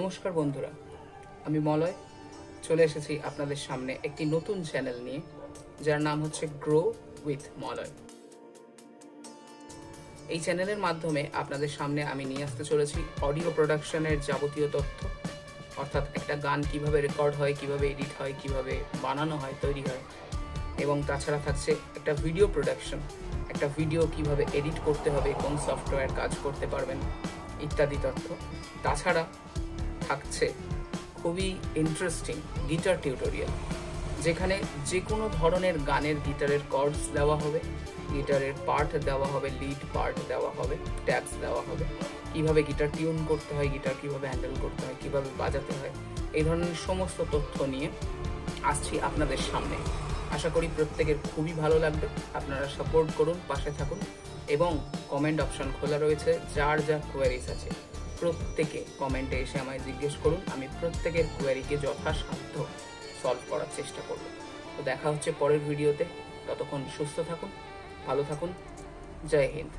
নমস্কার বন্ধুরা, আমি মলয় চলে এসেছি আপনাদের সামনে একটি নতুন চ্যানেল নিয়ে, যার নাম হচ্ছে গ্রো উইথ মলয়। এই চ্যানেলের মাধ্যমে আপনাদের সামনে আমি নিয়ে আসতে চলেছি অডিও প্রোডাকশনের যাবতীয় তথ্য, অর্থাৎ একটা গান কিভাবে রেকর্ড হয়, কিভাবে এডিট হয়, কিভাবে বানানো হয়, তৈরি হয়, এবং তাছাড়া থাকছে একটা ভিডিও প্রোডাকশন, একটা ভিডিও কিভাবে এডিট করতে হবে, কোন সফটওয়্যার কাজ করতে পারবেন ইত্যাদি তথ্য। তাছাড়া থাকছে খুবই ইন্টারেস্টিং গিটার টিউটোরিয়াল, যেখানে যে কোনো ধরনের গানের গিটারের কর্ডস দেওয়া হবে, গিটারের পার্ট দেওয়া হবে, লিড পার্ট দেওয়া হবে, ট্যাবস দেওয়া হবে, কিভাবে গিটার টিউন করতে হয়, গিটার কিভাবে হ্যান্ডেল করতে হয়, কিভাবে বাজাতে হয়, এই ধরনের সমস্ত তথ্য নিয়ে আসছি আপনাদের সামনে। আশা করি প্রত্যেকের খুবই ভালো লাগবে। আপনারা সাপোর্ট করুন, পাশে থাকুন, এবং কমেন্ট অপশন খোলা রয়েছে। যার যা কোয়ারিজ আছে প্রত্যেকে কমেন্টে এসে আমায় জিজ্ঞেস করুন, আমি প্রত্যেকের কোয়ারিকে যথাসাধ্য সলভ করার চেষ্টা করব। তো দেখা হচ্ছে পরের ভিডিওতে। ততক্ষণ সুস্থ থাকুন, ভালো থাকুন। জয় হিন্দ।